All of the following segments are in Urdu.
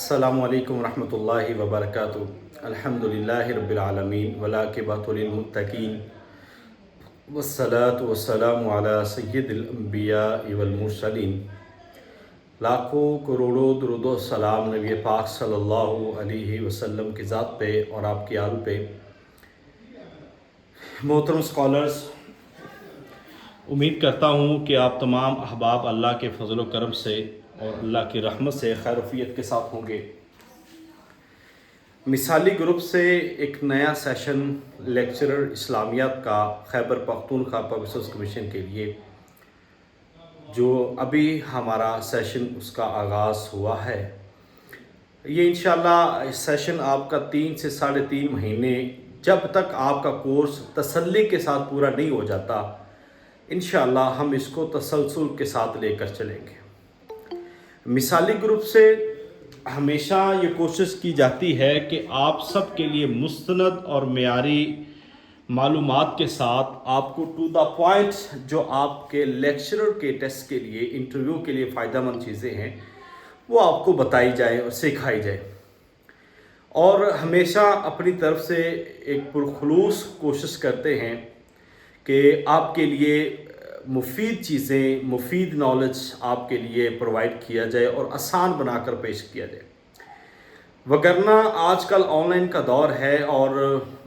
السلام علیکم ورحمۃ اللہ وبرکاتہ۔ الحمدللہ رب العالمین والعاقبۃ للمتقین والصلاۃ والسلام علی سید الانبیاء والمرسلین۔ لاکھوں کروڑوں درود و سلام نبی پاک صلی اللہ علیہ وسلم کی ذات پہ اور آپ کی آل پہ۔ محترم اسکالرز، امید کرتا ہوں کہ آپ تمام احباب اللہ کے فضل و کرم سے اور اللہ کی رحمت سے خیر وفیت کے ساتھ ہوں گے۔ مثالی گروپ سے ایک نیا سیشن لیکچرر اسلامیات کا Khyber Pakhtunkhwa public service commission کے لیے جو ابھی ہمارا سیشن اس کا آغاز ہوا ہے، یہ انشاءاللہ سیشن آپ کا 3 سے 3.5 مہینے جب تک آپ کا کورس تسلی کے ساتھ پورا نہیں ہو جاتا، انشاءاللہ ہم اس کو تسلسل کے ساتھ لے کر چلیں گے۔ مثالی گروپ سے ہمیشہ یہ کوشش کی جاتی ہے کہ آپ سب کے لیے مستند اور معیاری معلومات کے ساتھ آپ کو ٹو دا پوائنٹ جو آپ کے لیکچرر کے ٹیسٹ کے لیے، انٹرویو کے لیے فائدہ مند چیزیں ہیں وہ آپ کو بتائی جائے اور سکھائی جائے، اور ہمیشہ اپنی طرف سے ایک پرخلوص کوشش کرتے ہیں کہ آپ کے لیے مفید چیزیں، مفید نالج آپ کے لیے پرووائڈ کیا جائے اور آسان بنا کر پیش کیا جائے۔ وگرنہ آج کل آن لائن کا دور ہے اور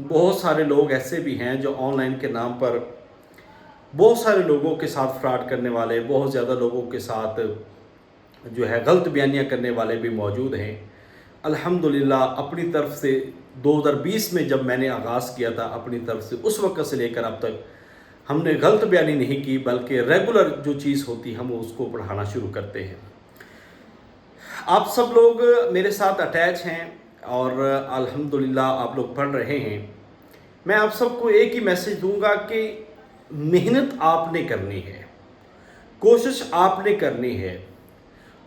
بہت سارے لوگ ایسے بھی ہیں جو آن لائن کے نام پر بہت سارے لوگوں کے ساتھ فراڈ کرنے والے، بہت زیادہ لوگوں کے ساتھ جو ہے غلط بیانیاں کرنے والے بھی موجود ہیں۔ الحمدللہ اپنی طرف سے 2020 میں جب میں نے آغاز کیا تھا، اپنی طرف سے اس وقت سے لے کر اب تک ہم نے غلط بیانی نہیں کی، بلکہ ریگولر جو چیز ہوتی ہم اس کو پڑھانا شروع کرتے ہیں۔ آپ سب لوگ میرے ساتھ اٹیچ ہیں اور الحمدللہ آپ لوگ پڑھ رہے ہیں۔ میں آپ سب کو ایک ہی میسج دوں گا کہ محنت آپ نے کرنی ہے، کوشش آپ نے کرنی ہے،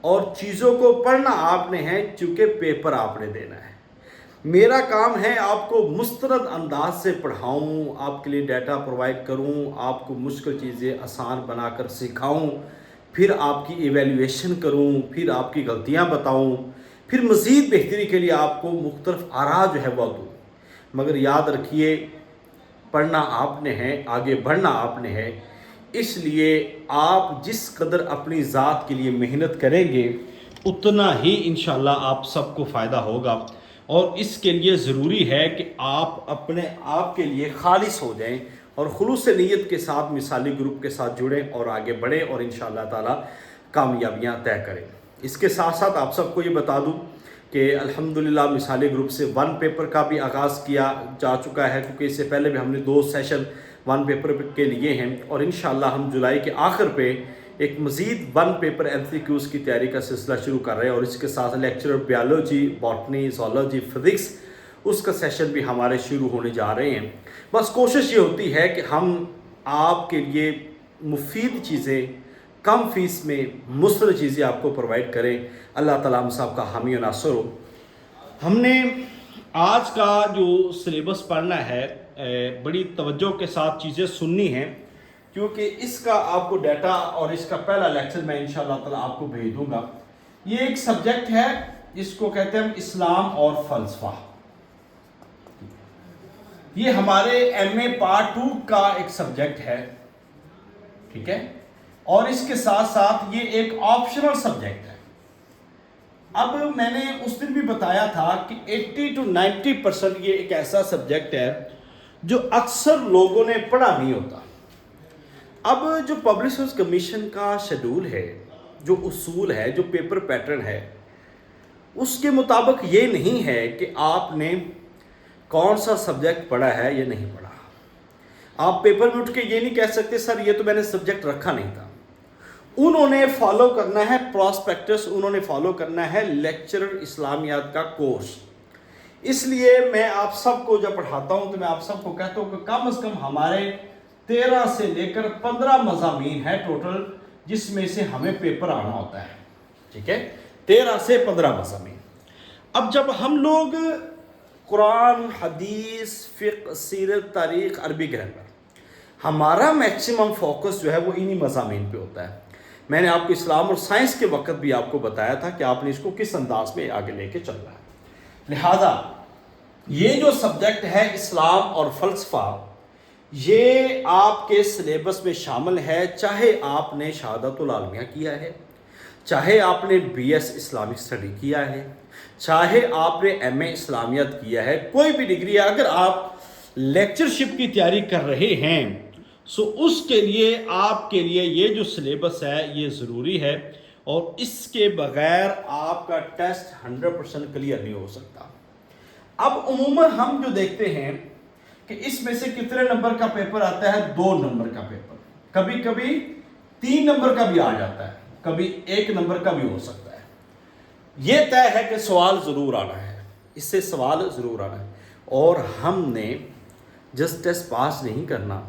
اور چیزوں کو پڑھنا آپ نے ہے، چونکہ پیپر آپ نے دینا ہے۔ میرا کام ہے آپ کو مستند انداز سے پڑھاؤں، آپ کے لیے ڈیٹا پرووائڈ کروں، آپ کو مشکل چیزیں آسان بنا کر سکھاؤں، پھر آپ کی ایویلیویشن کروں، پھر آپ کی غلطیاں بتاؤں، پھر مزید بہتری کے لیے آپ کو مختلف آراء جو ہے وہ دوں۔ مگر یاد رکھیے، پڑھنا آپ نے ہے، آگے بڑھنا آپ نے ہے، اس لیے آپ جس قدر اپنی ذات کے لیے محنت کریں گے اتنا ہی انشاءاللہ آپ سب کو فائدہ ہوگا، اور اس کے لیے ضروری ہے کہ آپ اپنے آپ کے لیے خالص ہو جائیں اور خلوص نیت کے ساتھ مثالی گروپ کے ساتھ جڑیں اور آگے بڑھیں اور انشاءاللہ تعالی کامیابیاں طے کریں۔ اس کے ساتھ ساتھ آپ سب کو یہ بتا دوں کہ الحمدللہ مثالی گروپ سے 1 پیپر کا بھی آغاز کیا جا چکا ہے، کیونکہ اس سے پہلے بھی ہم نے 2 سیشن 1 پیپر کے لیے ہیں، اور انشاءاللہ ہم جولائی کے آخر پہ ایک مزید 1 پیپر MCQs کی تیاری کا سلسلہ شروع کر رہے ہیں، اور اس کے ساتھ lecturer biology, botany, zoology, physics اس کا سیشن بھی ہمارے شروع ہونے جا رہے ہیں۔ بس کوشش یہ ہوتی ہے کہ ہم آپ کے لیے مفید چیزیں کم فیس میں مستند چیزیں آپ کو پرووائڈ کریں۔ اللہ تعالیٰ ہم صاحب کا حامی و ناصر ہو۔ ہم نے آج کا جو سلیبس پڑھنا ہے، بڑی توجہ کے ساتھ چیزیں سننی ہیں، کیونکہ اس کا آپ کو ڈیٹا اور اس کا پہلا لیکچر میں انشاءاللہ تعالیٰ آپ کو بھیج دوں گا۔ یہ ایک سبجیکٹ ہے جس کو کہتے ہیں اسلام اور فلسفہ۔ یہ ہمارے MA پارٹ 2 کا ایک سبجیکٹ ہے، ٹھیک ہے، اور اس کے ساتھ ساتھ یہ ایک آپشنل سبجیکٹ ہے۔ اب میں نے اس دن بھی بتایا تھا کہ 80 to 90% یہ ایک ایسا سبجیکٹ ہے جو اکثر لوگوں نے پڑھا نہیں ہوتا۔ اب جو پبلک سروس کمیشن کا شیڈول ہے، جو اصول ہے، جو پیپر پیٹرن ہے، اس کے مطابق یہ نہیں ہے کہ آپ نے کون سا سبجیکٹ پڑھا ہے یا نہیں پڑھا۔ آپ پیپر میں اٹھ کے یہ نہیں کہہ سکتے سر یہ تو میں نے سبجیکٹ رکھا نہیں تھا۔ انہوں نے فالو کرنا ہے پراسپیکٹس، انہوں نے فالو کرنا ہے لیکچرر اسلامیات کا کورس۔ اس لیے میں آپ سب کو جب پڑھاتا ہوں تو میں آپ سب کو کہتا ہوں کہ کم از کم ہمارے 13 سے لے کر 15 مضامین ہے ٹوٹل، جس میں سے ہمیں پیپر آنا ہوتا ہے، ٹھیک ہے، 13 سے 15 مضامین۔ اب جب ہم لوگ قرآن، حدیث، فقہ، سیرت، تاریخ، عربی گرامر، ہمارا میکسیمم فوکس جو ہے وہ انہی مضامین پہ ہوتا ہے۔ میں نے آپ کو اسلام اور سائنس کے وقت بھی آپ کو بتایا تھا کہ آپ نے اس کو کس انداز میں آگے لے کے چلنا ہے۔ لہذا یہ جو سبجیکٹ ہے اسلام اور فلسفہ، یہ آپ کے سلیبس میں شامل ہے، چاہے آپ نے شہادت العالمیہ کیا ہے، چاہے آپ نے بی ایس اسلامک اسٹڈی کیا ہے، چاہے آپ نے ایم اے اسلامیات کیا ہے، کوئی بھی ڈگری ہے، اگر آپ لیکچرشپ کی تیاری کر رہے ہیں سو اس کے لیے آپ کے لیے یہ جو سلیبس ہے یہ ضروری ہے، اور اس کے بغیر آپ کا ٹیسٹ 100% کلیئر نہیں ہو سکتا۔ اب عموماً ہم جو دیکھتے ہیں کہ اس میں سے کتنے نمبر کا پیپر آتا ہے، 2 نمبر کا پیپر، کبھی کبھی 3 نمبر کا بھی آ جاتا ہے، کبھی 1 نمبر کا بھی ہو سکتا ہے۔ یہ طے ہے کہ سوال ضرور آنا ہے، اس سے سوال ضرور آنا ہے، اور ہم نے جسٹ ٹیسٹ پاس نہیں کرنا۔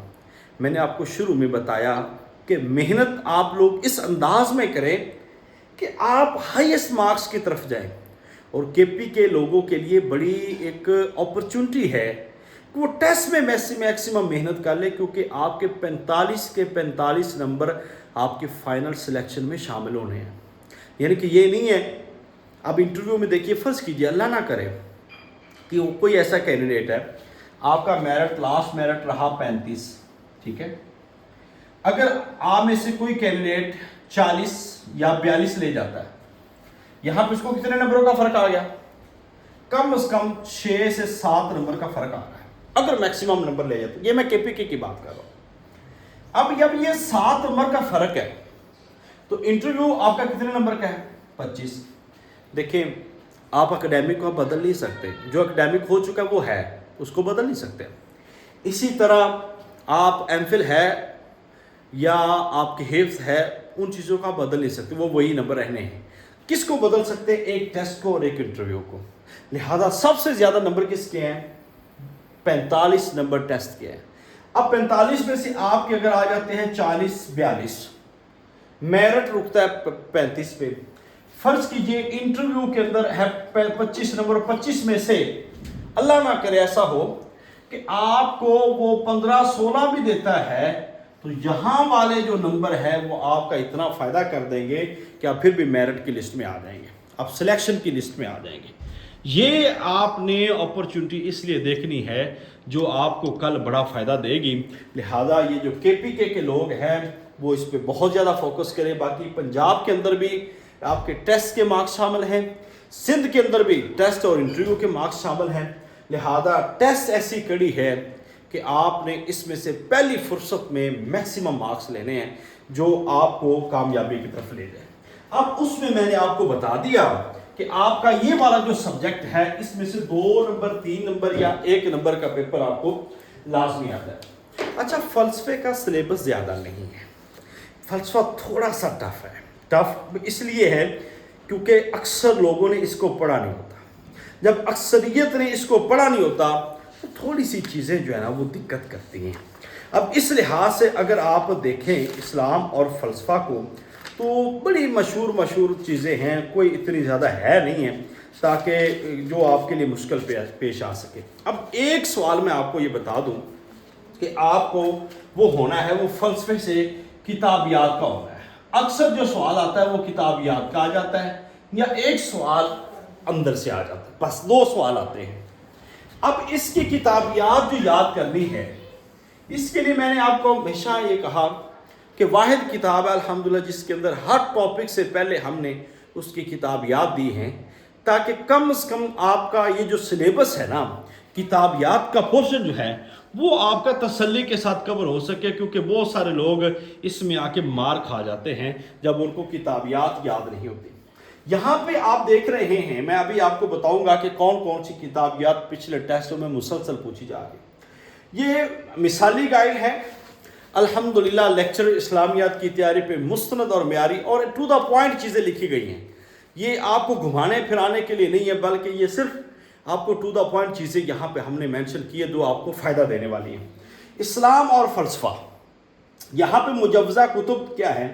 میں نے آپ کو شروع میں بتایا کہ محنت آپ لوگ اس انداز میں کریں کہ آپ ہائیسٹ مارکس کی طرف جائیں، اور کے پی کے لوگوں کے لیے بڑی ایک اپرچونٹی ہے کہ وہ ٹیسٹ میں میکسیمم محنت کر لیں، کیونکہ آپ کے 45 نمبر آپ کے فائنل سلیکشن میں شامل ہونے ہیں۔ یعنی کہ یہ نہیں ہے، اب انٹرویو میں دیکھیے، فرض کیجئے اللہ نہ کرے کہ وہ کوئی ایسا کینڈیڈیٹ ہے، آپ کا میرٹ لاسٹ میرٹ رہا 35، ٹھیک ہے، اگر آپ میں سے کوئی کینڈیڈیٹ 40 یا 42 لے جاتا ہے، یہاں پہ اس کو کتنے نمبروں کا فرق آ گیا؟ کم از کم 6 سے 7 نمبر کا فرق آ رہا ہے اگر میکسیمم نمبر لے جاتے۔ یہ میں کے پی کے کی بات کر رہا ہوں۔ اب جب یہ 7 نمبر کا فرق ہے تو انٹرویو آپ کا کتنے نمبر کا ہے؟ 25۔ دیکھیں، آپ اکیڈیمک کو بدل نہیں سکتے، جو اکیڈیمک ہو چکا وہ ہے، اس کو بدل نہیں سکتے۔ اسی طرح آپ ایم فل ہے یا آپ کی حفظ ہے، ان چیزوں کا بدل نہیں سکتے، وہ وہی نمبر رہنے ہیں۔ کس کو بدل سکتے ہیں؟ ایک ٹیسٹ کو اور ایک انٹرویو کو۔ لہذا سب سے زیادہ نمبر کس کے ہیں؟ 45 نمبر ٹیسٹ کے ہیں۔ اب 45 میں سے آپ کے اگر آ جاتے ہیں 40-42، میرٹ رکتا ہے 35 پہ۔ فرض کیجئے انٹرویو کے اندر ہے 25 نمبر، 25 میں سے اللہ نہ کرے ایسا ہو کہ آپ کو وہ 15-16 بھی دیتا ہے، تو یہاں والے جو نمبر ہے وہ آپ کا اتنا فائدہ کر دیں گے کہ آپ پھر بھی میرٹ کی لسٹ میں آ جائیں گے، آپ سلیکشن کی لسٹ میں آ جائیں گے۔ یہ آپ نے اپرچونٹی اس لیے دیکھنی ہے جو آپ کو کل بڑا فائدہ دے گی۔ لہذا یہ جو کے پی کے لوگ ہیں وہ اس پہ بہت زیادہ فوکس کریں۔ باقی پنجاب کے اندر بھی آپ کے ٹیسٹ کے مارکس شامل ہیں، سندھ کے اندر بھی ٹیسٹ اور انٹرویو کے مارکس شامل ہیں۔ لہذا ٹیسٹ ایسی کڑی ہے کہ آپ نے اس میں سے پہلی فرصت میں میکسیمم مارکس لینے ہیں جو آپ کو کامیابی کی طرف لے جائے۔ اب اس میں نے آپ کو بتا دیا کہ آپ کا یہ والا جو سبجیکٹ ہے اس میں سے 2 نمبر 3 نمبر یا 1 نمبر کا پیپر آپ کو لازمی آتا ہے۔ اچھا، فلسفے کا سلیبس زیادہ نہیں ہے، فلسفہ تھوڑا سا ٹف ہے۔ ٹف اس لیے ہے کیونکہ اکثر لوگوں نے اس کو پڑھا نہیں ہوتا۔ جب اکثریت نے اس کو پڑھا نہیں ہوتا تو تھوڑی سی چیزیں جو ہے نا وہ دقت کرتی ہیں۔ اب اس لحاظ سے اگر آپ دیکھیں اسلام اور فلسفہ کو تو بڑی مشہور چیزیں ہیں، کوئی اتنی زیادہ ہے نہیں ہے تاکہ جو آپ کے لیے مشکل پیش آ سکے۔ اب ایک سوال میں آپ کو یہ بتا دوں کہ آپ کو وہ ہونا ہے، وہ فلسفے سے کتابیات کا ہونا ہے۔ اکثر جو سوال آتا ہے وہ کتابیات کا آ جاتا ہے، یا ایک سوال اندر سے آ جاتا ہے، بس 2 سوال آتے ہیں۔ اب اس کی کتابیات جو یاد کرنی ہے، اس کے لیے میں نے آپ کو ہمیشہ یہ کہا کہ واحد کتاب ہے الحمدللہ جس کے اندر ہر ٹاپک سے پہلے ہم نے اس کی کتابیات دی ہیں، تاکہ کم از کم آپ کا یہ جو سلیبس ہے نا، کتابیات کا پورشن جو ہے وہ آپ کا تسلی کے ساتھ کور ہو سکے، کیونکہ بہت سارے لوگ اس میں آ کے مار کھا جاتے ہیں جب ان کو کتابیات یاد نہیں ہوتی۔ یہاں پہ آپ دیکھ رہے ہیں، میں ابھی آپ کو بتاؤں گا کہ کون کون سی کتابیات پچھلے ٹیسٹوں میں مسلسل پوچھی جا رہی۔ یہ مثالی گائیڈ ہے الحمدللہ، لیکچر اسلامیات کی تیاری پہ مستند اور معیاری اور ٹو دا پوائنٹ چیزیں لکھی گئی ہیں۔ یہ آپ کو گھمانے پھرانے کے لیے نہیں ہے، بلکہ یہ صرف آپ کو ٹو دا پوائنٹ چیزیں یہاں پہ ہم نے مینشن کی ہے جو آپ کو فائدہ دینے والی ہیں۔ اسلام اور فلسفہ، یہاں پہ مجوزہ کتب کیا ہے؟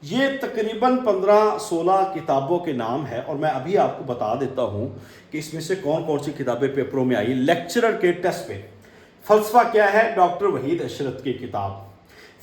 یہ تقریباً 15-16 کتابوں کے نام ہے، اور میں ابھی آپ کو بتا دیتا ہوں کہ اس میں سے کون کون سی کتابیں پیپروں میں آئی لیکچرر کے ٹیسٹ پہ۔ فلسفہ کیا ہے؟ ڈاکٹر وحید اشرت کی کتاب۔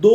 2,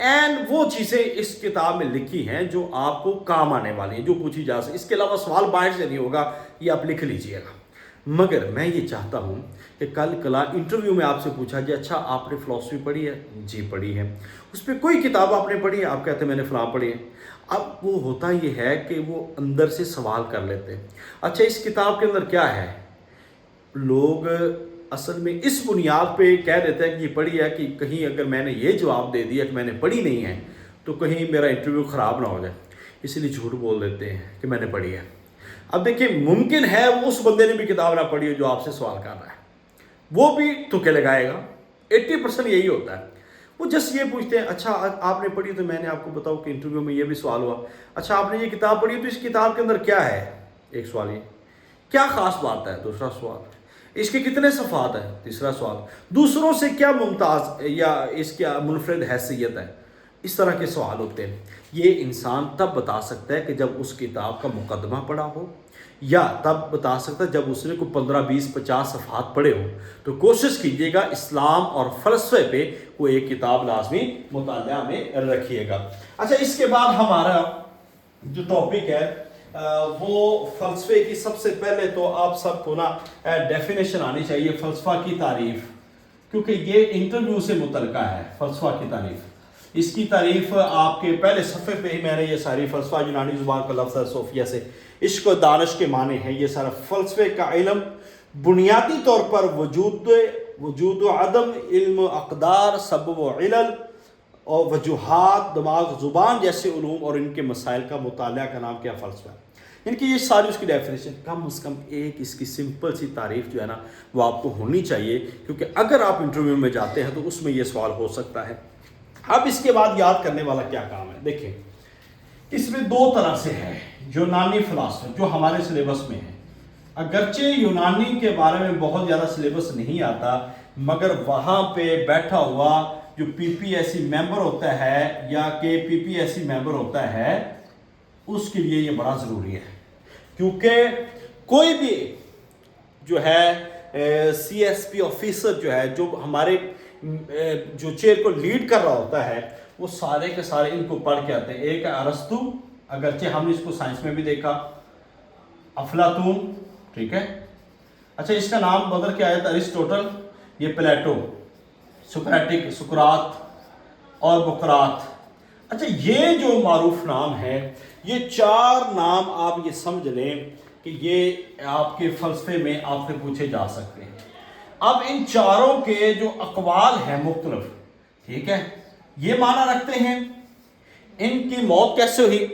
اینڈ وہ چیزیں اس کتاب میں لکھی ہیں جو آپ کو کام آنے والی ہیں، جو پوچھی جا سکتی. اس کے علاوہ سوال باہر سے نہیں ہوگا، یہ آپ لکھ لیجئے گا. مگر میں یہ چاہتا ہوں کہ کل کلا انٹرویو میں آپ سے پوچھا جائے اچھا آپ نے فلسفی پڑھی ہے؟ جی پڑھی ہے. اس پہ کوئی کتاب آپ نے پڑھی ہے؟ آپ کہتے ہیں میں نے فلاں پڑھی ہے. اب وہ ہوتا یہ ہے کہ وہ اندر سے سوال کر لیتے ہیں، اچھا اس کتاب کے اندر کیا ہے. لوگ اصل میں اس بنیاد پہ کہہ دیتے ہیں کہ یہ پڑھی ہے کہ کہیں اگر میں نے یہ جواب دے دیا کہ میں نے پڑھی نہیں ہے تو کہیں میرا انٹرویو خراب نہ ہو جائے، اس لیے جھوٹ بول دیتے ہیں کہ میں نے پڑھی ہے. اب دیکھیں ممکن ہے وہ اس بندے نے بھی کتاب نہ پڑھی ہو جو آپ سے سوال کر رہا ہے، وہ بھی تکے لگائے گا. 80% یہی ہوتا ہے. وہ جس یہ پوچھتے ہیں اچھا آپ نے پڑھی تو میں نے آپ کو بتاؤ کہ انٹرویو میں یہ بھی سوال ہوا، اچھا آپ نے یہ کتاب پڑھی تو اس کتاب کے اندر کیا ہے؟ ایک سوال یہ کیا خاص بات ہے، دوسرا سوال اس کے کتنے صفحات ہیں، تیسرا سوال دوسروں سے کیا ممتاز یا اس کیا منفرد حیثیت ہے. اس طرح کے سوال ہوتے ہیں. یہ انسان تب بتا سکتا ہے کہ جب اس کتاب کا مقدمہ پڑھا ہو، یا تب بتا سکتا ہے جب اس نے کوئی 15 20 50 صفحات پڑھے ہو. تو کوشش کیجیے گا اسلام اور فلسفے پہ کوئی ایک کتاب لازمی مطالعہ میں رکھیے گا. اچھا اس کے بعد ہمارا جو ٹاپک ہے وہ فلسفے کی. سب سے پہلے تو آپ سب کو نا ڈیفینیشن آنی چاہیے فلسفہ کی تعریف، کیونکہ یہ انٹرویو سے متعلقہ ہے. فلسفہ کی تعریف، اس کی تعریف آپ کے پہلے صفحے پہ ہی میں نے یہ ساری فلسفہ یونانی زبان کا لفظ ہے صوفیہ سے، عشق و دانش کے معنی ہیں. یہ سارا فلسفے کا علم بنیادی طور پر وجود و عدم، علم اقدار، سبب و علل اور وجوہات، دماغ، زبان جیسے علوم اور ان کے مسائل کا مطالعہ کا نام کیا فلسفہ ہے. ان کی یہ ساری اس کی ڈیفینیشن کم از کم ایک اس کی سمپل سی تعریف جو ہے نا وہ آپ کو ہونی چاہیے، کیونکہ اگر آپ انٹرویو میں جاتے ہیں تو اس میں یہ سوال ہو سکتا ہے. اب اس کے بعد یاد کرنے والا کیا کام ہے. دیکھیں اس میں دو طرح سے ہے یونانی فلسفہ جو ہمارے سلیبس میں ہے. اگرچہ یونانی کے بارے میں بہت زیادہ سلیبس نہیں آتا، مگر وہاں پہ بیٹھا ہوا جو پی پی ایس سی ممبر ہوتا ہے یا کہ پی پی ایس سی ممبر ہوتا ہے اس کے لیے یہ بڑا ضروری ہے. کیونکہ کوئی بھی جو ہے سی ایس پی آفیسر جو ہے جو ہمارے جو چیئر کو لیڈ کر رہا ہوتا ہے وہ سارے کے سارے ان کو پڑھ کے آتے ہیں. ایک ہے ارسطو، اگرچہ ہم نے اس کو سائنس میں بھی دیکھا، افلاطون، ٹھیک ہے. اچھا اس کا نام بدل کے آیا تھا ارسطوٹل، یہ پلیٹو، سکریٹک، سقراط اور بقراط. اچھا یہ جو معروف نام ہے، یہ چار نام آپ یہ سمجھ لیں کہ یہ آپ کے فلسفے میں آپ سے پوچھے جا سکتے ہیں. اب ان چاروں کے جو اقوال ہیں مختلف، ٹھیک ہے، یہ معنی رکھتے ہیں ان کی موت کیسے ہوئی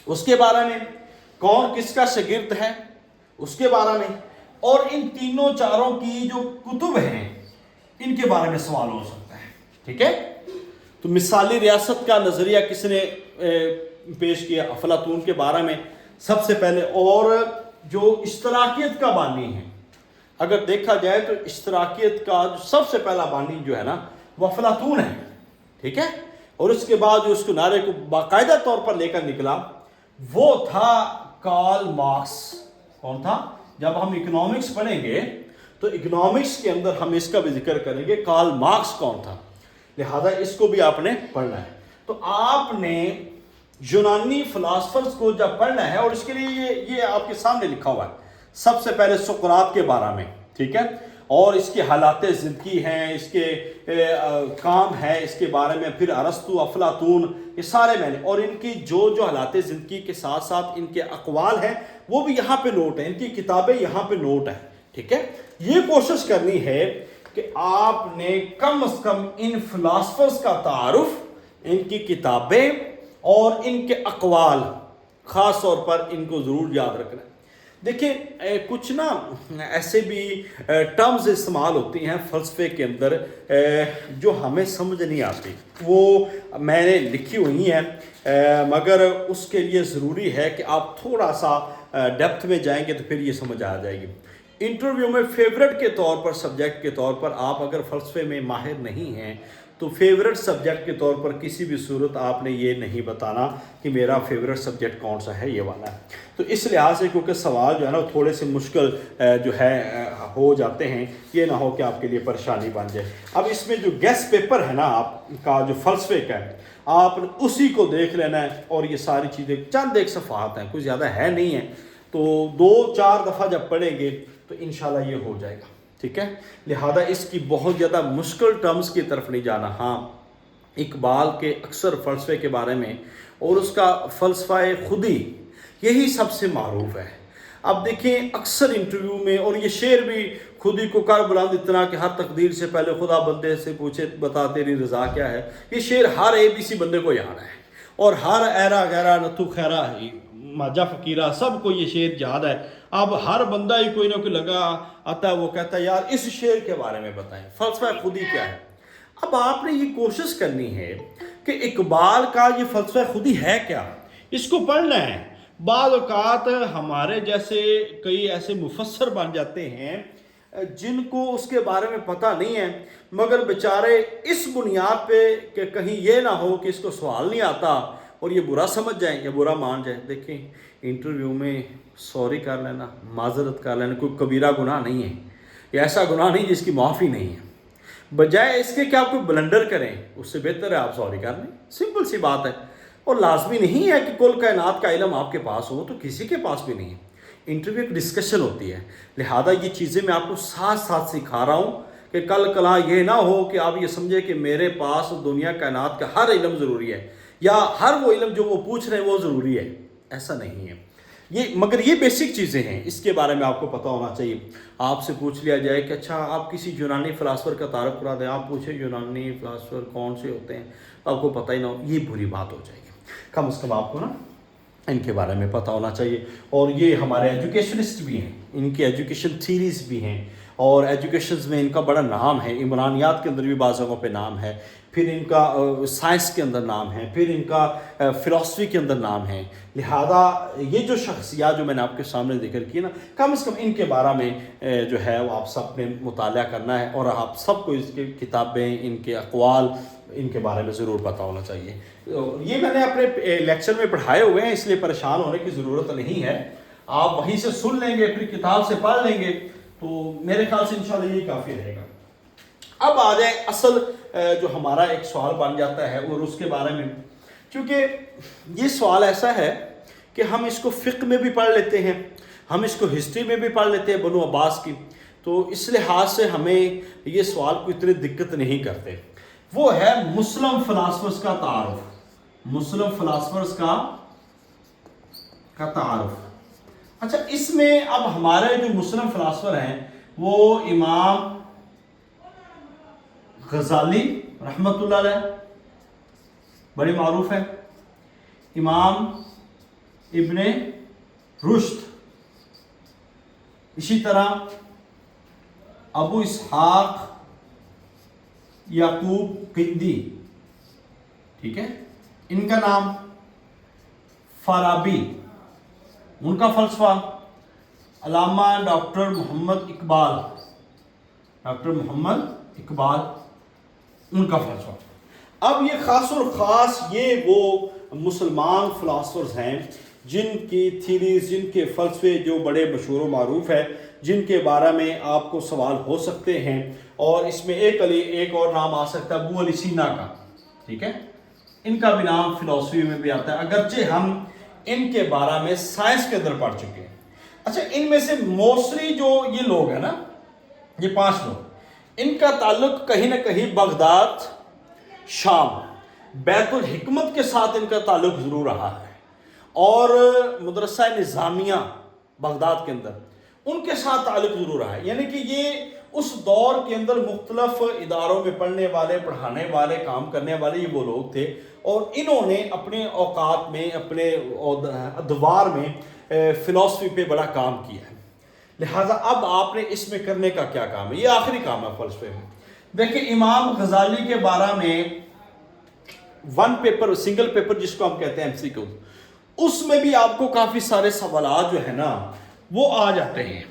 اس کے بارے میں، کون کس کا شاگرد ہے اس کے بارے میں، اور ان تینوں چاروں کی جو کتب ہیں ان کے بارے میں سوال ہو سکتا ہے. ٹھیک ہے. تو مثالی ریاست کا نظریہ کس نے پیش کیا؟ افلاطون کے بارے میں سب سے پہلے. اور جو اشتراکیت کا بانی ہے، اگر دیکھا جائے تو اشتراکیت کا جو سب سے پہلا بانی جو ہے نا وہ افلاطون ہے. ٹھیک ہے. اور اس کے بعد جو اس کو نعرے کو باقاعدہ طور پر لے کر نکلا وہ تھا کارل مارکس. کون تھا؟ جب ہم اکنامکس پڑھیں گے تو اکنامکس کے اندر ہم اس کا بھی ذکر کریں گے کارل مارکس کون تھا، لہذا اس کو بھی آپ نے پڑھنا ہے. تو آپ نے یونانی فلاسفرز کو جب پڑھنا ہے، اور اس کے لیے یہ آپ کے سامنے لکھا ہوا ہے. سب سے پہلے سقراط کے بارے میں، ٹھیک ہے، اور اس کے حالات زندگی ہیں، اس کے کام ہے اس کے بارے میں، پھر ارسطو، افلاطون، یہ سارے میں نے، اور ان کی جو حالات زندگی کے ساتھ ساتھ ان کے اقوال ہیں وہ بھی یہاں پہ نوٹ ہیں، ان کی کتابیں یہاں پہ نوٹ ہیں. ٹھیک ہے. یہ کوشش کرنی ہے کہ آپ نے کم از کم ان فلاسفرز کا تعارف، ان کی کتابیں اور ان کے اقوال خاص طور پر ان کو ضرور یاد رکھنا ہے. دیکھیں کچھ نا ایسے بھی ٹرمز استعمال ہوتی ہیں فلسفے کے اندر جو ہمیں سمجھ نہیں آتی، وہ میں نے لکھی ہوئی ہیں، مگر اس کے لیے ضروری ہے کہ آپ تھوڑا سا ڈیپتھ میں جائیں گے تو پھر یہ سمجھ آ جائے گی. انٹرویو میں فیورٹ کے طور پر، سبجیکٹ کے طور پر آپ اگر فلسفے میں ماہر نہیں ہیں تو تو فیوریٹ سبجیکٹ کے طور پر کسی بھی صورت آپ نے یہ نہیں بتانا کہ میرا فیوریٹ سبجیکٹ کون سا ہے، یہ والا ہے۔ تو اس لحاظ سے کیونکہ سوال جو ہے نا وہ تھوڑے سے مشکل جو ہے ہو جاتے ہیں، یہ نہ ہو کہ آپ کے لیے پریشانی بن جائے۔ اب اس میں جو گیس پیپر ہے نا آپ کا جو فلسفے کا ہے، آپ نے اسی کو دیکھ لینا ہے، اور یہ ساری چیزیں چند ایک صفحات ہیں، کوئی زیادہ ہے نہیں ہے، تو 2-4 دفعہ جب پڑھیں گے تو انشاءاللہ یہ ہو جائے گا، ٹھیک ہے۔ لہذا اس کی بہت زیادہ مشکل ٹرمز کی طرف نہیں جانا۔ ہاں، اقبال کے اکثر فلسفے کے بارے میں اور اس کا فلسفہ خودی یہی سب سے معروف ہے۔ اب دیکھیں اکثر انٹرویو میں، اور یہ شعر بھی خودی کو کر بلند اتنا کہ ہر تقدیر سے پہلے خدا بندے سے پوچھے بتا تیری رضا کیا ہے، یہ شعر ہر ABC بندے کو یاد ہے، اور ہر ایرا غیرہ نتو خیرہ ماجا فقیرہ سب کو یہ شعر یاد ہے۔ اب ہر بندہ ہی کوئی نہ کوئی لگا آتا ہے، وہ کہتا ہے یار اس شعر کے بارے میں بتائیں، فلسفہ خودی کیا ہے۔ اب آپ نے یہ کوشش کرنی ہے کہ اقبال کا یہ فلسفہ خودی ہے کیا، اس کو پڑھنا ہے۔ بعض اوقات ہمارے جیسے کئی ایسے مفسر بن جاتے ہیں جن کو اس کے بارے میں پتہ نہیں ہے، مگر بیچارے اس بنیاد پہ کہ کہیں یہ نہ ہو کہ اس کو سوال نہیں آتا اور یہ برا سمجھ جائیں یا برا مان جائیں۔ دیکھیں انٹرویو میں سوری کر لینا، معذرت کر لینا کوئی کبیرہ گناہ نہیں ہے، یہ ایسا گناہ نہیں جس کی معافی نہیں ہے۔ بجائے اس کے کہ آپ کوئی بلنڈر کریں، اس سے بہتر ہے آپ سوری کر لیں، سمپل سی بات ہے۔ اور لازمی نہیں ہے کہ کل کائنات کا علم آپ کے پاس ہو، تو کسی کے پاس بھی نہیں ہے۔ انٹرویو ایک ڈسکشن ہوتی ہے، لہذا یہ چیزیں میں آپ کو ساتھ ساتھ سکھا رہا ہوں کہ کل کلا یہ نہ ہو کہ آپ یہ سمجھے کہ میرے پاس دنیا کائنات کا ہر علم ضروری ہے، یا ہر وہ علم جو وہ پوچھ رہے ہیں وہ ضروری ہے، ایسا نہیں ہے۔ مگر یہ بیسک چیزیں ہیں، اس کے بارے میں آپ کو پتہ ہونا چاہیے۔ آپ سے پوچھ لیا جائے کہ اچھا آپ کسی یونانی فلاسفر کا تعارف کرا دیں، آپ پوچھیں یونانی فلاسفر کون سے ہوتے ہیں، آپ کو پتہ ہی نہ ہو، یہ بری بات ہو جائے گی۔ کم از کم آپ کو نا ان کے بارے میں پتہ ہونا چاہیے۔ اور یہ ہمارے ایجوکیشنسٹ بھی ہیں، ان کی ایجوکیشن تھیریز بھی ہیں، اور ایجوکیشنز میں ان کا بڑا نام ہے، عمرانیات کے اندر بھی بعض جگہوں پہ نام ہے، پھر ان کا سائنس کے اندر نام ہے، پھر ان کا فلاسفی کے اندر نام ہے۔ لہذا یہ جو شخصیات جو میں نے آپ کے سامنے ذکر کی نا، کم از کم ان کے بارے میں جو ہے وہ آپ سب نے مطالعہ کرنا ہے، اور آپ سب کو اس کی کتابیں، ان کے اقوال، ان کے بارے میں ضرور پتہ ہونا چاہیے۔ یہ میں نے اپنے لیکچر میں پڑھائے ہوئے ہیں، اس لیے پریشان ہونے کی ضرورت نہیں ہے، آپ وہیں سے سن لیں گے، پھر کتاب سے پڑھ لیں گے، تو میرے خیال سے انشاءاللہ یہی کافی رہے گا۔ اب آ جائے اصل جو ہمارا ایک سوال بن جاتا ہے اور اس کے بارے میں، کیونکہ یہ سوال ایسا ہے کہ ہم اس کو فقہ میں بھی پڑھ لیتے ہیں، ہم اس کو ہسٹری میں بھی پڑھ لیتے ہیں بنو عباس کی، تو اس لحاظ سے ہمیں یہ سوال کو اتنی دقت نہیں کرتے۔ وہ ہے مسلم فلاسفرز کا تعارف، مسلم فلاسفرز کا تعارف۔ اچھا، اس میں اب ہمارے جو مسلم فلاسفر ہیں وہ امام غزالی رحمۃ اللہ علیہ بڑے معروف ہیں، امام ابن رشد، اسی طرح ابو اسحاق یعقوب قندی، ٹھیک ہے، ان کا نام، فارابی ان کا فلسفہ، علامہ ڈاکٹر محمد اقبال ان کا فلسفہ۔ اب یہ خاص اور خاص یہ وہ مسلمان فلاسفرز ہیں جن کی تھیریز، جن کے فلسفے جو بڑے مشہور و معروف ہے، جن کے بارے میں آپ کو سوال ہو سکتے ہیں، اور اس میں ایک اور نام آ سکتا ہے ابو علی سینا کا، ٹھیک ہے، ان کا بھی نام فلسفی میں بھی آتا ہے، اگرچہ ہم ان کے بارے میں سائنس کے اندر پڑھ چکے ہیں۔ اچھا، ان میں سے موسٹلی جو یہ لوگ ہیں نا، یہ 5 لوگ، ان کا تعلق کہیں نہ کہیں بغداد، شام، بیت الحکمت کے ساتھ ان کا تعلق ضرور رہا ہے، اور مدرسہ نظامیہ بغداد کے اندر ان کے ساتھ تعلق ضرور رہا ہے، یعنی کہ یہ اس دور کے اندر مختلف اداروں میں پڑھنے والے، پڑھانے والے، کام کرنے والے یہ وہ لوگ تھے، اور انہوں نے اپنے اوقات میں، اپنے ادوار میں فلسفی پہ بڑا کام کیا ہے۔ لہٰذا اب آپ نے اس میں کرنے کا کیا کام ہے، یہ آخری کام ہے فلسفے میں۔ دیکھیں امام غزالی کے بارے میں 1 پیپر، سنگل پیپر جس کو ہم کہتے ہیں MCQ، اس میں بھی آپ کو کافی سارے سوالات جو ہے نا وہ آ جاتے ہیں۔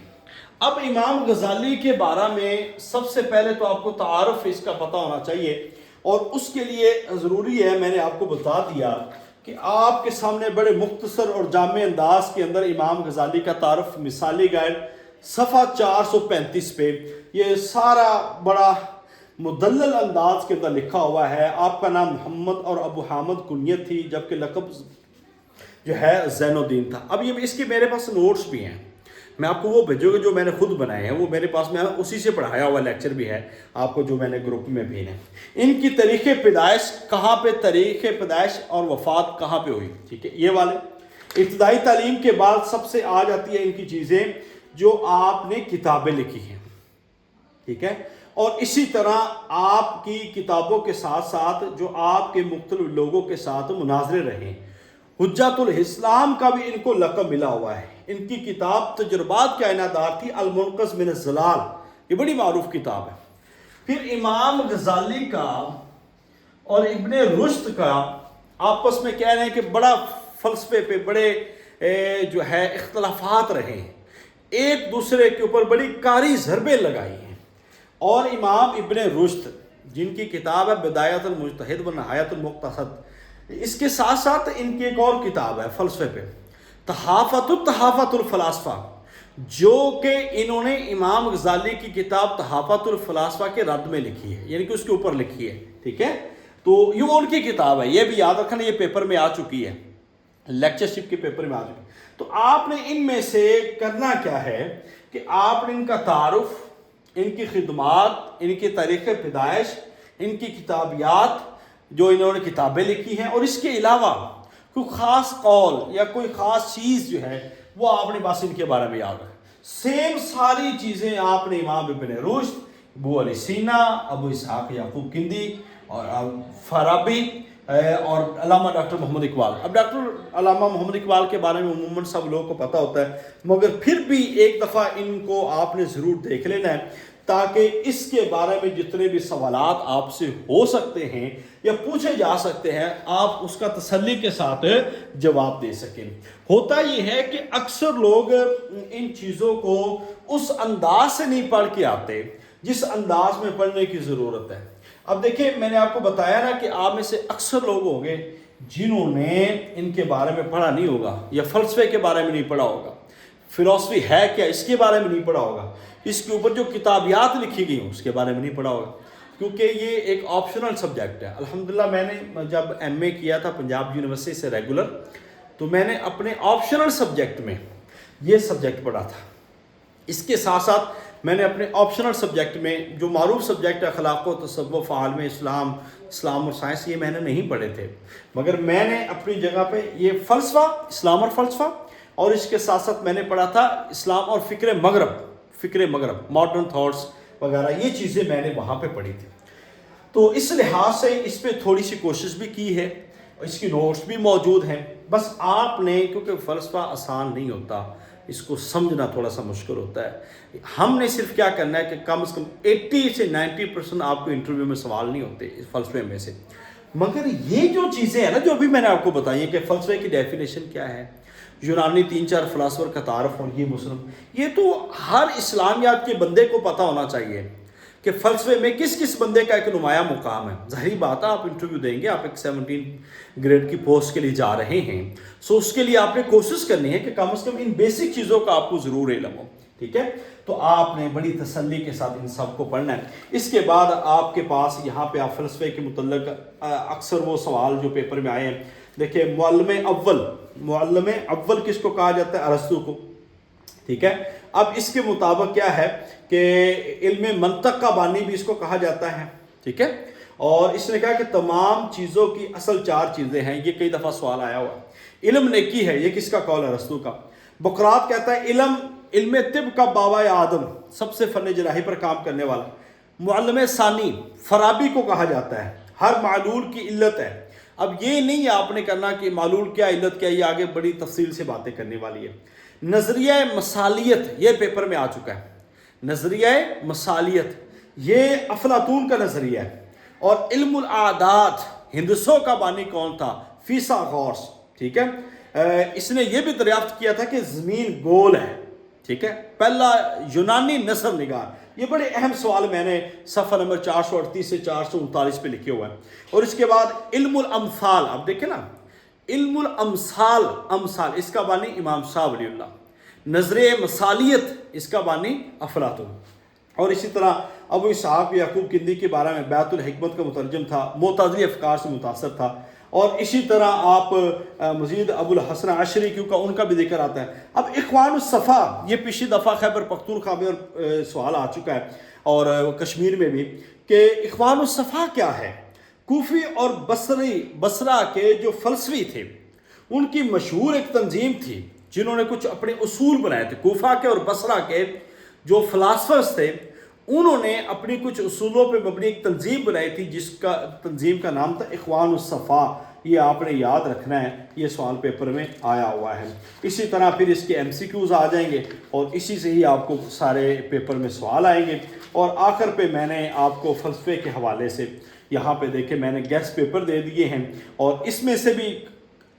اب امام غزالی کے بارے میں سب سے پہلے تو آپ کو تعارف اس کا پتہ ہونا چاہیے، اور اس کے لیے ضروری ہے، میں نے آپ کو بتا دیا کہ آپ کے سامنے بڑے مختصر اور جامع انداز کے اندر امام غزالی کا تعارف مثالی گائیڈ صفحہ 435 پہ یہ سارا بڑا مدلل انداز کے اندر لکھا ہوا ہے۔ آپ کا نام محمد اور ابو حامد کنیت تھی، جبکہ لقب جو ہے زین الدین تھا۔ اب یہ اس کے میرے پاس نوٹس بھی ہیں، میں آپ کو وہ بھیجوں گا جو میں نے خود بنائے ہیں، وہ میرے پاس میں اسی سے پڑھایا ہوا لیکچر بھی ہے آپ کو جو میں نے گروپ میں بھیجے ہیں۔ ان کی تاریخ پیدائش کہاں پہ، تاریخ پیدائش اور وفات کہاں پہ ہوئی، ٹھیک ہے، یہ والے۔ ابتدائی تعلیم کے بعد سب سے آ جاتی ہے ان کی چیزیں جو آپ نے کتابیں لکھی ہیں، ٹھیک ہے، اور اسی طرح آپ کی کتابوں کے ساتھ ساتھ جو آپ کے مختلف لوگوں کے ساتھ مناظرے رہے۔ حجت الاسلام کا بھی ان کو لقب ملا ہوا ہے۔ ان کی کتاب تجربات کا عنادار تھی، المنقذ من الضلال، یہ بڑی معروف کتاب ہے۔ پھر امام غزالی کا اور ابن رشد کا آپس میں کہہ رہے ہیں کہ بڑا فلسفے پہ بڑے جو ہے اختلافات رہے ہیں، ایک دوسرے کے اوپر بڑی کاری ضربیں لگائی ہیں۔ اور امام ابن رشد جن کی کتاب ہے بدایت المجتہد و نہایت المقتصد، اس کے ساتھ ساتھ ان کی ایک اور کتاب ہے فلسفے پہ، تحافت الفلاسفہ، جو کہ انہوں نے امام غزالی کی کتاب تحافت الفلاسفہ کے رد میں لکھی ہے، یعنی کہ اس کے اوپر لکھی ہے، ٹھیک ہے۔ تو یہ ان کی کتاب ہے، یہ بھی یاد رکھنا، یہ پیپر میں آ چکی ہے، لیکچرشپ کے پیپر میں آ چکی ہے۔ تو آپ نے ان میں سے کرنا کیا ہے کہ آپ نے ان کا تعارف، ان کی خدمات، ان کی تاریخ پیدائش، ان کی کتابیات جو انہوں نے کتابیں لکھی ہیں، اور اس کے علاوہ کوئی خاص قول یا کوئی خاص چیز جو ہے وہ آپ نے بس ان کے بارے میں یاد رکھا۔ سیم ساری چیزیں آپ نے امام ابن رشد، ابو علی سینا، ابو اسحاق یعقوب کندی اور فارابی اور علامہ ڈاکٹر محمد اقبال۔ اب ڈاکٹر علامہ محمد اقبال کے بارے میں عموماً سب لوگوں کو پتہ ہوتا ہے، مگر پھر بھی ایک دفعہ ان کو آپ نے ضرور دیکھ لینا ہے، تاکہ اس کے بارے میں جتنے بھی سوالات آپ سے ہو سکتے ہیں یا پوچھے جا سکتے ہیں، آپ اس کا تسلی کے ساتھ جواب دے سکیں۔ ہوتا یہ ہے کہ اکثر لوگ ان چیزوں کو اس انداز سے نہیں پڑھ کے آتے جس انداز میں پڑھنے کی ضرورت ہے۔ اب دیکھیں، میں نے آپ کو بتایا نا کہ آپ میں سے اکثر لوگ ہوں گے جنہوں نے ان کے بارے میں پڑھا نہیں ہوگا، یا فلسفے کے بارے میں نہیں پڑھا ہوگا، فلسفی ہے کیا اس کے بارے میں نہیں پڑھا ہوگا، اس کے اوپر جو کتابیات لکھی گئی ہیں اس کے بارے میں نہیں پڑھا ہوگا، کیونکہ یہ ایک آپشنل سبجیکٹ ہے۔ الحمدللہ میں نے جب ایم اے کیا تھا پنجاب یونیورسٹی سے ریگولر، تو میں نے اپنے آپشنل سبجیکٹ میں یہ سبجیکٹ پڑھا تھا۔ اس کے ساتھ ساتھ میں نے اپنے آپشنل سبجیکٹ میں جو معروف سبجیکٹ اخلاق و تصوف، عالم اسلام اور سائنس، یہ میں نے نہیں پڑھے تھے، مگر میں نے اپنی جگہ پہ یہ فلسفہ، اسلام اور فلسفہ، اور اس کے ساتھ ساتھ میں نے پڑھا تھا اسلام اور فکر مغرب، ماڈرن تھاٹس وغیرہ، یہ چیزیں میں نے وہاں پہ پڑھی تھی۔ تو اس لحاظ سے اس پہ تھوڑی سی کوشش بھی کی ہے، اس کی نوٹس بھی موجود ہیں۔ بس آپ نے، کیونکہ فلسفہ آسان نہیں ہوتا، اس کو سمجھنا تھوڑا سا مشکل ہوتا ہے، ہم نے صرف کیا کرنا ہے کہ کم از کم 80 سے 90% آپ کو انٹرویو میں سوال نہیں ہوتے اس فلسفے میں سے، مگر یہ جو چیزیں ہیں نا جو ابھی میں نے آپ کو بتائی ہیں کہ فلسفے کی ڈیفینیشن کیا ہے، یونانی 3-4 فلاسفر کا تعارف ہو، یہ مسلم، یہ تو ہر اسلامیات کے بندے کو پتہ ہونا چاہیے کہ فلسفے میں کس کس بندے کا ایک نمایاں مقام ہے۔ ظاہری بات ہے، آپ انٹرویو دیں گے، آپ ایک 17 گریڈ کی پوسٹ کے لیے جا رہے ہیں، سو اس کے لیے آپ نے کوشش کرنی ہے کہ کم از کم ان بیسک چیزوں کا آپ کو ضرور علم ہو، ٹھیک ہے۔ تو آپ نے بڑی تسلی کے ساتھ ان سب کو پڑھنا ہے۔ اس کے بعد آپ کے پاس یہاں پہ آپ فلسفے کے متعلق اکثر وہ سوال جو پیپر میں آئے ہیں، دیکھیں، معلم اول کس کو کہا جاتا ہے؟ ارسطو کو، ٹھیک ہے۔ اب اس کے مطابق کیا ہے کہ علم منطق کا بانی بھی اس کو کہا جاتا ہے، ٹھیک ہے۔ اور اس نے کہا کہ تمام چیزوں کی اصل 4 چیزیں ہیں، یہ کئی دفعہ سوال آیا ہوا ہے۔ علم نیکی ہے، یہ کس کا قول ہے؟ ارسطو کا۔ بقراط کہتا ہے علم طب کا بابا آدم، سب سے فن جراحی پر کام کرنے والا۔ معلم ثانی فارابی کو کہا جاتا ہے، ہر معلول کی علت ہے۔ اب یہ نہیں آپ نے کرنا کہ معلول کیا، علت کیا، یہ آگے بڑی تفصیل سے باتیں کرنے والی ہے۔ نظریہ مثالیت، یہ پیپر میں آ چکا ہے، نظریہ مثالیت یہ افلاطون کا نظریہ ہے۔ اور علم الاعداد، ہندسوں کا بانی کون تھا؟ فیثاغورس، ٹھیک ہے۔ اس نے یہ بھی دریافت کیا تھا کہ زمین گول ہے، ٹھیک ہے، پہلا یونانی نثر نگار۔ یہ بڑے اہم سوال میں نے صفحہ نمبر 438 سے 439 پہ لکھے ہوا ہے. اور اس کے بعد علم الامثال، اب دیکھیں نا، علم الامثال، امثال اس کا بانی امام شاہ ولی اللہ، نظریہ مثالیت اس کا بانی افلاطون. اور اسی طرح ابو اسحاق یعقوب کندی کے بارے میں بیت الحکمت کا مترجم تھا، معتزلی افکار سے متاثر تھا. اور اسی طرح آپ مزید ابو الحسن عشری کیونکہ ان کا بھی ذکر آتا ہے. اب اخوان الصفا، یہ پچھلی دفعہ خیبر پختونخوا میں سوال آ چکا ہے اور کشمیر میں بھی، کہ اخوان الصفا کیا ہے. کوفی اور بصرہ کے جو فلسفی تھے ان کی مشہور ایک تنظیم تھی جنہوں نے کچھ اپنے اصول بنائے تھے. کوفہ کے اور بصرہ کے جو فلاسفرز تھے انہوں نے اپنی کچھ اصولوں پہ مبنی ایک تنظیم بنائی تھی جس کا تنظیم کا نام تھا اخوان الصفا. یہ آپ نے یاد رکھنا ہے، یہ سوال پیپر میں آیا ہوا ہے. اسی طرح پھر اس کے MCQs آ جائیں گے اور اسی سے ہی آپ کو سارے پیپر میں سوال آئیں گے. اور آخر پہ میں نے آپ کو فلسفے کے حوالے سے یہاں پہ دیکھیں میں نے گیسٹ پیپر دے دیے ہیں اور اس میں سے بھی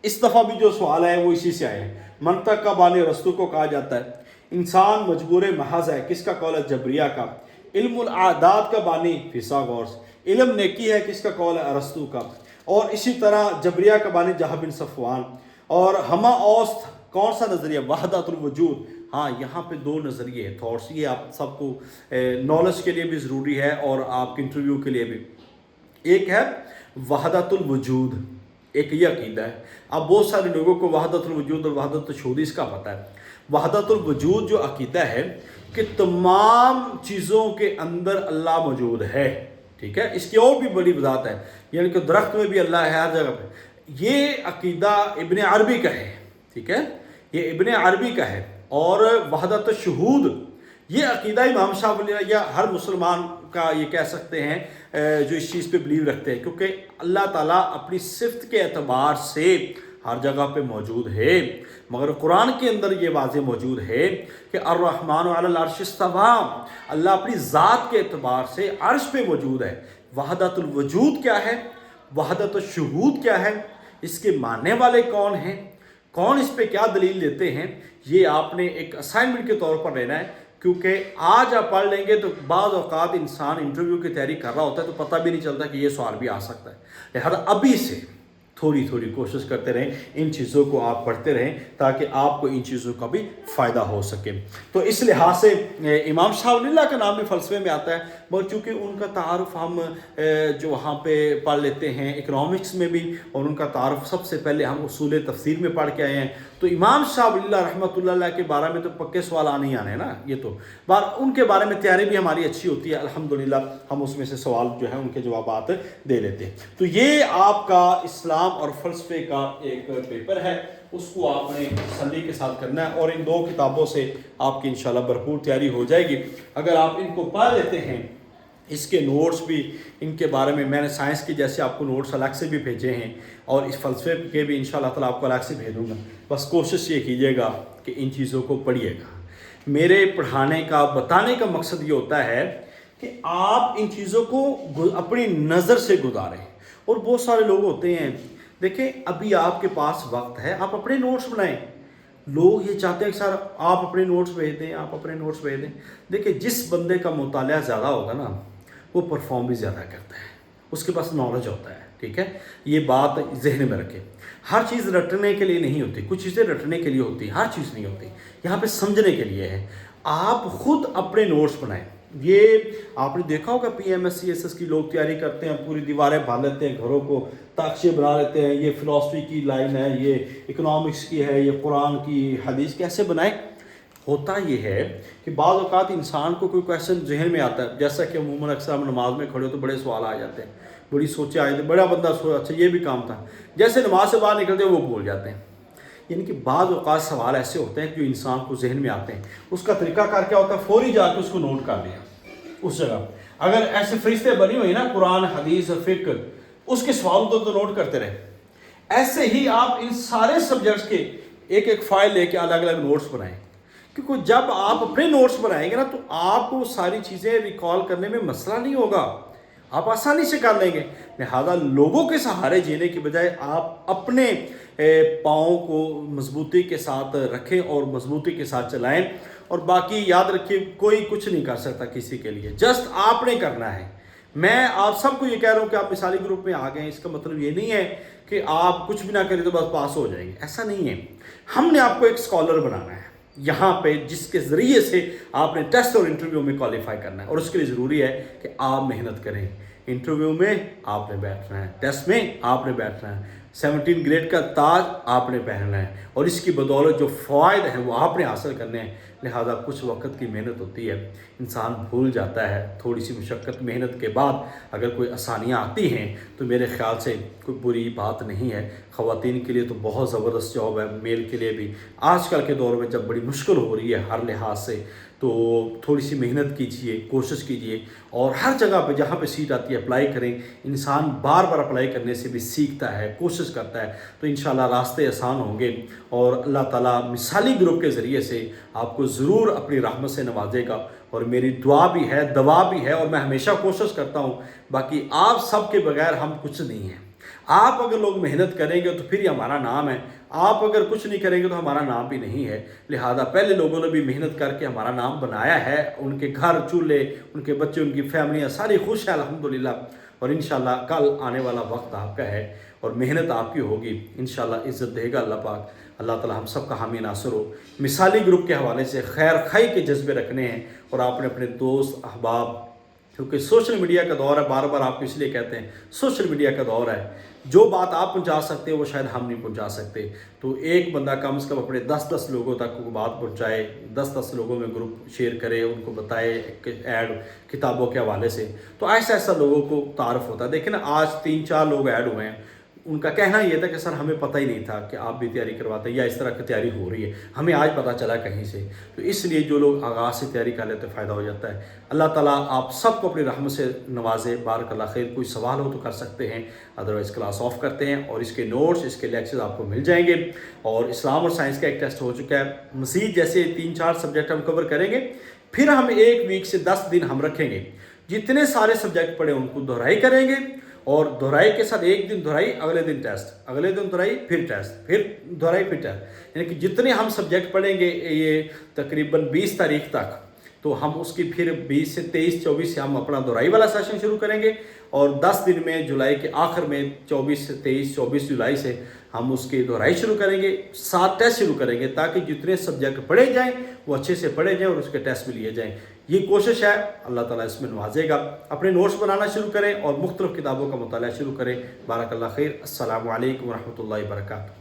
اس دفعہ بھی جو سوال آئے وہ اسی سے آئے ہیں. منطق کا بانی ارسطو کو کہا جاتا ہے. انسان مجبور محض ہے، کس کا قول ہے؟ جبریہ کا. علم الاعداد کا بانی فیثاغورس. علم نیکی ہے، کس کا قول ہے؟ ارسطو کا. اور اسی طرح جبریہ کا بانی جہل بن صفوان. اور ہما اوسط کون سا نظریہ؟ وحدت الوجود. ہاں یہاں پہ دو نظریے ہیں، تھاٹس، یہ آپ سب کو نالج کے لیے بھی ضروری ہے اور آپ کے انٹرویو کے لیے بھی. ایک ہے وحدت الوجود، ایک یہ عقیدہ ہے. اب بہت سارے لوگوں کو وحدت الوجود اور وحدت الشہود اس کا پتہ ہے. وحدت الوجود جو عقیدہ ہے کہ تمام چیزوں کے اندر اللہ موجود ہے، ٹھیک ہے، اس کی اور بھی بڑی وضاحت ہے، یعنی کہ درخت میں بھی اللہ ہے، ہر جگہ پہ. یہ عقیدہ ابن عربی کا ہے، ٹھیک ہے، یہ ابن عربی کا ہے. اور وحدت الشہود یہ عقیدہ امام شاہ ولی اللہ یا ہر مسلمان کا یہ کہہ سکتے ہیں جو اس چیز پہ بلیو رکھتے ہیں، کیونکہ اللہ تعالیٰ اپنی صفت کے اعتبار سے ہر جگہ پہ موجود ہے. مگر قرآن کے اندر یہ واضح موجود ہے کہ الرحمن علی العرش استویٰ، اللہ اپنی ذات کے اعتبار سے عرش پہ موجود ہے. وحدت الوجود کیا ہے؟ وحدت الشہود کیا ہے؟ اس کے ماننے والے کون ہیں؟ کون اس پہ کیا دلیل دیتے ہیں؟ یہ آپ نے ایک اسائنمنٹ کے طور پر لینا ہے، کیونکہ آج آپ پڑھ لیں گے تو بعض اوقات انسان انٹرویو کی تیاری کر رہا ہوتا ہے تو پتہ بھی نہیں چلتا کہ یہ سوال بھی آ سکتا ہے. لہذا ابھی سے تھوڑی تھوڑی کوشش کرتے رہیں، ان چیزوں کو آپ پڑھتے رہیں تاکہ آپ کو ان چیزوں کا بھی فائدہ ہو سکے. تو اس لحاظ سے امام شاہ ولی اللہ کا نام بھی فلسفے میں آتا ہے، مگر چونکہ ان کا تعارف ہم جو وہاں پہ پڑھ لیتے ہیں اکنامکس میں بھی، اور ان کا تعارف سب سے پہلے ہم اصول تفسیر میں پڑھ کے آئے ہیں. تو امام شاہ ولی اللہ رحمۃ اللہ علیہ کے بارے میں تو پکے سوال آنے ہی آنے ہیں نا. یہ تو ان کے بارے میں تیاری بھی ہماری اچھی ہوتی ہے، الحمدللہ ہم اس میں سے سوال جو ہے ان کے جوابات دے لیتے ہیں. تو یہ آپ کا اسلام اور فلسفے کا ایک پیپر ہے، اس کو آپ نے تسلی کے ساتھ کرنا ہے اور ان دو کتابوں سے آپ کی انشاءاللہ بھرپور تیاری ہو جائے گی. اگر آپ ان کو پڑھ لیتے ہیں، اس کے نوٹس بھی ان کے بارے میں نے سائنس کی جیسے آپ کو نوٹس الگ سے بھی بھیجے ہیں اور اس فلسفے کے بھی انشاءاللہ تعالیٰ آپ کو الگ سے بھیجوں گا. بس کوشش یہ کیجیے گا کہ ان چیزوں کو پڑھیے گا. میرے پڑھانے کا بتانے کا مقصد یہ ہوتا ہے کہ آپ ان چیزوں کو اپنی نظر سے گزاریں. اور بہت سارے لوگ ہوتے ہیں، دیکھیں ابھی آپ کے پاس وقت ہے، آپ اپنے نوٹس بنائیں. لوگ یہ چاہتے ہیں کہ سر آپ اپنے نوٹس بھیج دیں، آپ اپنے نوٹس بھیج دیں. دیکھیں جس بندے کا مطالعہ زیادہ ہوگا نا وہ پرفارم بھی زیادہ کرتا ہے، اس کے پاس نالج ہوتا ہے، ٹھیک ہے. یہ بات ذہن میں رکھیں. ہر چیز رٹنے کے لیے نہیں ہوتی، کچھ چیزیں رٹنے کے لیے ہوتی، ہر چیز نہیں ہوتی. یہاں پہ سمجھنے کے لیے ہے. آپ خود اپنے نوٹس بنائیں. یہ آپ نے دیکھا ہوگا PMS CSS کی لوگ تیاری کرتے ہیں، پوری دیواریں بھر لیتے ہیں، گھروں کو تاکچے بنا لیتے ہیں، یہ فلسفی کی لائن ہے، یہ اکنامکس کی ہے، یہ قرآن کی حدیث. کیسے بنائیں؟ ہوتا یہ ہے کہ بعض اوقات انسان کو کوئی کویشچن ذہن میں آتا ہے، جیسا کہ عموماً اکثر ہم نماز میں کھڑے ہو تو بڑے سوال آ جاتے ہیں، بڑی سوچیں آ جاتی ہیں، بڑا بندہ سوچ اچھا یہ بھی کام تھا، جیسے نماز سے باہر نکلتے ہیں وہ بھول جاتے ہیں. یعنی کہ بعض اوقات سوال ایسے ہوتے ہیں جو انسان کو ذہن میں آتے ہیں، اس کا طریقہ کار کیا ہوتا ہے؟ فوری جا کے اس کو نوٹ کر لیا اس جگہ. اگر ایسے فرشتے بنی ہوئی نا قرآن حدیث فقہ، اس کے سوال تو نوٹ کرتے رہے. ایسے ہی آپ ان سارے سبجیکٹس کے ایک ایک فائل لے کے الگ الگ نوٹس بنائیں، کیونکہ جب آپ اپنے نوٹس بنائیں گے نا تو آپ کو ساری چیزیں ریکال کرنے میں مسئلہ نہیں ہوگا، آپ آسانی سے کر لیں گے. لہذا لوگوں کے سہارے جینے کی بجائے آپ اپنے پاؤں کو مضبوطی کے ساتھ رکھیں اور مضبوطی کے ساتھ چلائیں، اور باقی یاد رکھیے کوئی کچھ نہیں کر سکتا کسی کے لیے، جسٹ آپ نے کرنا ہے۔ میں آپ سب کو یہ کہہ رہا ہوں کہ آپ مثالی گروپ میں آ گئے، اس کا مطلب یہ نہیں ہے کہ آپ کچھ بھی نہ کریں تو بس پاس ہو جائیں گے، ایسا نہیں ہے۔ ہم نے آپ کو ایک اسکالر بنانا ہے یہاں پہ، جس کے ذریعے سے آپ نے ٹیسٹ اور انٹرویو میں کوالیفائی کرنا ہے، اور اس کے لیے ضروری ہے کہ آپ محنت کریں۔ انٹرویو میں آپ نے بیٹھنا ہے، ٹیسٹ میں آپ نے بیٹھنا ہے، 17 گریڈ کا تاج آپ نے پہننا ہے، اور اس کی بدولت جو فوائد ہیں وہ آپ نے حاصل کرنے ہیں۔ لہٰذا کچھ وقت کی محنت ہوتی ہے، انسان بھول جاتا ہے، تھوڑی سی مشقت محنت کے بعد اگر کوئی آسانیاں آتی ہیں تو میرے خیال سے کوئی بری بات نہیں ہے۔ خواتین کے لیے تو بہت زبردست جاب ہے، میل کے لیے بھی۔ آج کل کے دور میں جب بڑی مشکل ہو رہی ہے ہر لحاظ سے، تو تھوڑی سی محنت کیجیے، کوشش کیجیے، اور ہر جگہ پہ جہاں پہ سیٹ آتی ہے اپلائی کریں۔ انسان بار بار اپلائی کرنے سے بھی سیکھتا ہے، کوشش کرتا ہے، تو انشاءاللہ راستے آسان ہوں گے، اور اللہ تعالیٰ مثالی گروپ کے ذریعے سے آپ کو ضرور اپنی رحمت سے نوازے گا۔ اور میری دعا بھی ہے، دوا بھی ہے، اور میں ہمیشہ کوشش کرتا ہوں، باقی آپ سب کے بغیر ہم کچھ نہیں ہیں۔ آپ اگر لوگ محنت کریں گے تو پھر ہی ہمارا نام ہے، آپ اگر کچھ نہیں کریں گے تو ہمارا نام بھی نہیں ہے۔ لہذا پہلے لوگوں نے بھی محنت کر کے ہمارا نام بنایا ہے، ان کے گھر چولہے، ان کے بچے، ان کی فیملیاں ساری خوش ہیں الحمدللہ، اور انشاءاللہ کل آنے والا وقت آپ کا ہے اور محنت آپ کی ہوگی، انشاءاللہ عزت دے گا اللہ پاک۔ اللہ تعالی ہم سب کا حامی ناصر ہو۔ مثالی گروپ کے حوالے سے خیر خواہی کے جذبے رکھنے ہیں، اور آپ نے اپنے دوست احباب، کیونکہ سوشل میڈیا کا دور ہے، بار بار آپ کو اس لیے کہتے ہیں سوشل میڈیا کا دور ہے، جو بات آپ پہنچا سکتے ہیں وہ شاید ہم نہیں پہنچا سکتے، تو ایک بندہ کم از کم اپنے 10 لوگوں تک وہ بات پہنچائے، 10 لوگوں میں گروپ شیئر کرے، ان کو بتائے ایڈ کتابوں کے حوالے سے، تو ایسا لوگوں کو تعارف ہوتا ہے۔ دیکھیں نا، آج 3-4 لوگ ایڈ ہوئے ہیں، ان کا کہنا یہ تھا کہ سر ہمیں پتہ ہی نہیں تھا کہ آپ بھی تیاری کرواتے ہیں یا اس طرح کی تیاری ہو رہی ہے، ہمیں آج پتہ چلا کہیں سے۔ تو اس لیے جو لوگ آغاز سے تیاری کر لیتے فائدہ ہو جاتا ہے۔ اللہ تعالیٰ آپ سب کو اپنی رحمت سے نوازے۔ بارک اللہ خیر۔ کوئی سوال ہو تو کر سکتے ہیں، ادروائز کلاس آف کرتے ہیں، اور اس کے نوٹس، اس کے لیکچرز آپ کو مل جائیں گے۔ اور اسلام اور سائنس کا ایک ٹیسٹ ہو چکا ہے، مزید جیسے 3-4 سبجیکٹ ہم کور کریں گے، پھر ہم 1 ویک سے 10 دن ہم رکھیں گے، جتنے سارے سبجیکٹ پڑھے ان کو دہرائی کریں گے، اور دہرائی کے ساتھ 1 دن دہرائی، اگلے دن ٹیسٹ، اگلے دن دہرائی، پھر ٹیسٹ، پھر دہرائی، پھر ٹیسٹ، یعنی کہ جتنے ہم سبجیکٹ پڑھیں گے یہ تقریباً 20 تاریخ تک، تو ہم اس کی پھر 20 سے 23-24 سے ہم اپنا دہرائی والا سیشن شروع کریں گے، اور 10 دن میں جولائی کے آخر میں 24 سے 23-24 جولائی سے ہم اس کی دہرائی شروع کریں گے، 7 ٹیسٹ شروع کریں گے، تاکہ جتنے سبجیکٹ پڑھے جائیں وہ اچھے سے پڑھے جائیں اور اس کے ٹیسٹ بھی لیے جائیں۔ یہ کوشش ہے، اللہ تعالیٰ اس میں نوازے گا۔ اپنے نوٹس بنانا شروع کریں اور مختلف کتابوں کا مطالعہ شروع کریں۔ بارک اللہ خیر۔ السلام علیکم ورحمۃ اللہ وبرکاتہ۔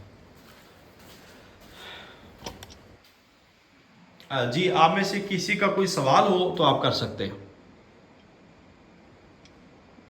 جی، آپ میں سے کسی کا کوئی سوال ہو تو آپ کر سکتے ہیں۔